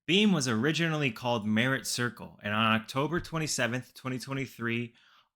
Beam was originally called Merit Circle, and on October 27th, 2023,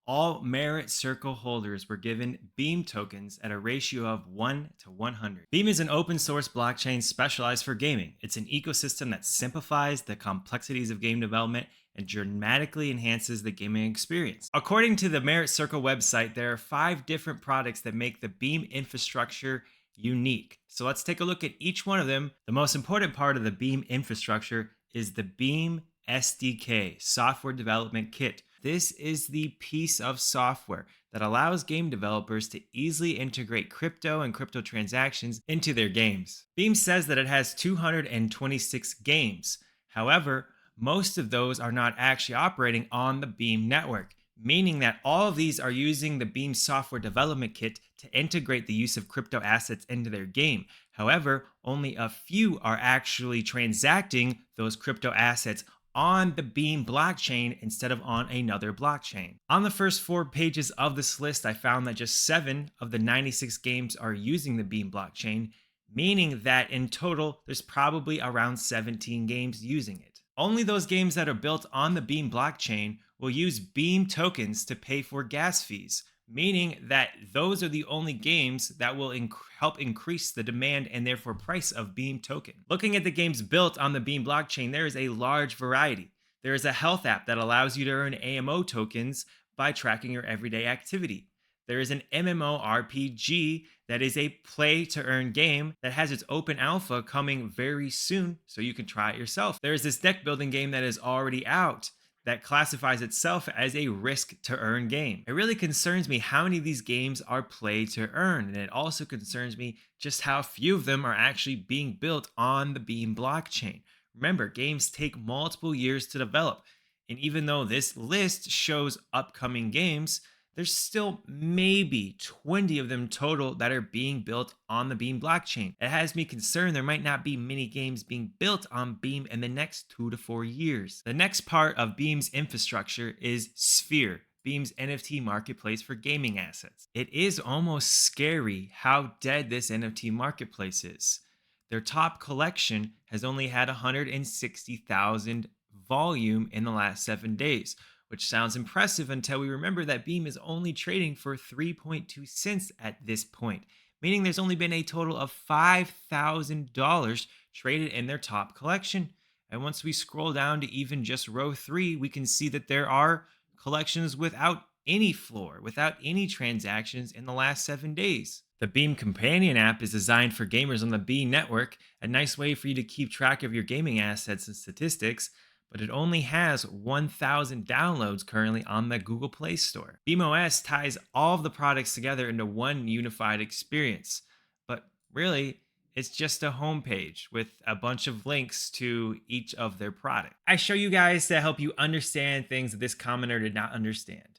all Merit Circle holders were given Beam tokens at a ratio of 1 to 100. Beam is an open source blockchain specialized for gaming. It's an ecosystem that simplifies the complexities of game development and dramatically enhances the gaming experience. According to the Merit Circle website, there are 5 different products that make the Beam infrastructure unique. So let's take a look at each one of them. The most important part of the Beam infrastructure is the Beam SDK, Software Development Kit. This is the piece of software that allows game developers to easily integrate crypto and crypto transactions into their games. Beam says that it has 226 games. However, most of those are not actually operating on the Beam network, meaning that all of these are using the Beam software development kit to integrate the use of crypto assets into their game. However, only a few are actually transacting those crypto assets on the Beam blockchain instead of on another blockchain. On the first 4 pages of this list, I found that just 7 of the 96 games are using the Beam blockchain, meaning that in total, there's probably around 17 games using it. Only those games that are built on the Beam blockchain will use Beam tokens to pay for gas fees, meaning that those are the only games that will help increase the demand and therefore price of Beam token. Looking at the games built on the Beam blockchain, there is a large variety. There is a health app that allows you to earn AMO tokens by tracking your everyday activity. There is an MMORPG that is a play to earn game that has its open alpha coming very soon, so you can try it yourself. There is this deck building game that is already out that classifies itself as a risk to earn game. It really concerns me how many of these games are play to earn, and it also concerns me just how few of them are actually being built on the Beam blockchain. Remember, games take multiple years to develop, and even though this list shows upcoming games, there's still maybe 20 of them total that are being built on the Beam blockchain. It has me concerned there might not be many games being built on Beam in the next 2 to 4 years. The next part of Beam's infrastructure is Sphere, Beam's NFT marketplace for gaming assets. It is almost scary how dead this NFT marketplace is. Their top collection has only had 160,000 volume in the last 7 days, which sounds impressive until we remember that Beam is only trading for 3.2 cents at this point, meaning there's only been a total of $5,000 traded in their top collection. And once we scroll down to even just row 3, we can see that there are collections without any floor, without any transactions in the last 7 days. The Beam Companion app is designed for gamers on the Beam network, a nice way for you to keep track of your gaming assets and statistics, but it only has 1,000 downloads currently on the Google Play Store. BeamOS ties all of the products together into one unified experience, but really, it's just a homepage with a bunch of links to each of their products. I show you guys to help you understand things that this commenter did not understand.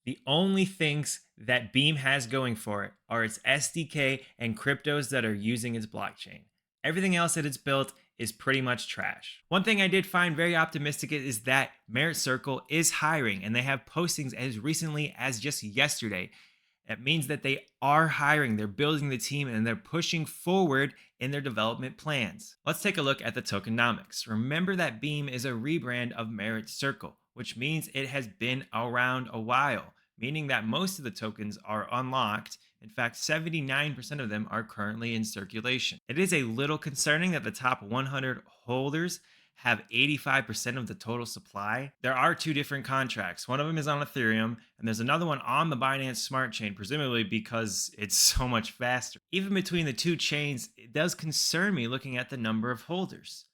The only things that Beam has going for it are its SDK and cryptos that are using its blockchain. Everything else that it's built is pretty much trash. One thing I did find very optimistic is that Merit Circle is hiring, and they have postings as recently as just yesterday. It means that they are hiring, they're building the team, and they're pushing forward in their development plans. Let's take a look at the tokenomics. Remember that Beam is a rebrand of Merit Circle, which means it has been around a while, meaning that most of the tokens are unlocked. In fact, 79% of them are currently in circulation. It is a little concerning that the top 100 holders have 85% of the total supply. There are 2 different contracts. One of them is on Ethereum, and there's another one on the Binance Smart Chain, presumably because it's so much faster. Even between the 2 chains, it does concern me looking at the number of holders.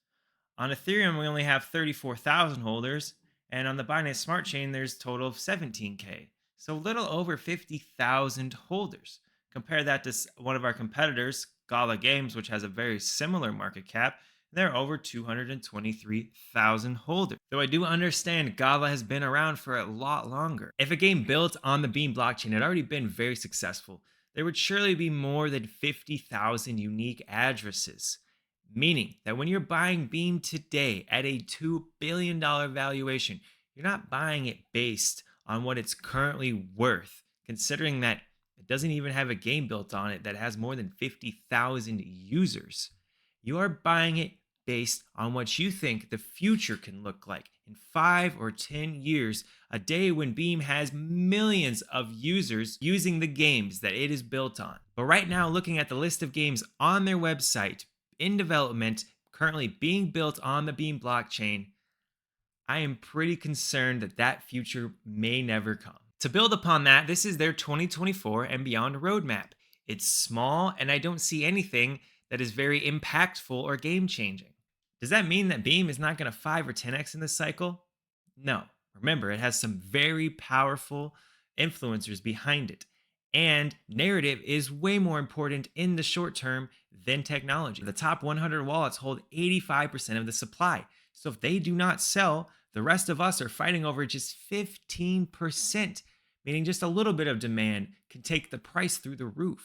On Ethereum, we only have 34,000 holders, and on the Binance Smart Chain, there's a total of 17K. So a little over 50,000 holders. Compare that to one of our competitors, Gala Games, which has a very similar market cap. They're over 223,000 holders. Though I do understand Gala has been around for a lot longer. If a game built on the Beam blockchain had already been very successful, there would surely be more than 50,000 unique addresses. Meaning that when you're buying Beam today at a $2 billion valuation, you're not buying it based on what it's currently worth, considering that it doesn't even have a game built on it that has more than 50,000 users. You are buying it based on what you think the future can look like in 5 or 10 years, a day when Beam has millions of users using the games that it is built on. But right now, looking at the list of games on their website in development, currently being built on the Beam blockchain, I am pretty concerned that that future may never come. To build upon that, this is their 2024 and beyond roadmap. It's small, and I don't see anything that is very impactful or game changing. Does that mean that Beam is not going to 5 or 10x in this cycle? No. Remember, it has some very powerful influencers behind it. And narrative is way more important in the short term than technology. The top 100 wallets hold 85% of the supply. So if they do not sell, the rest of us are fighting over just 15%, meaning just a little bit of demand can take the price through the roof.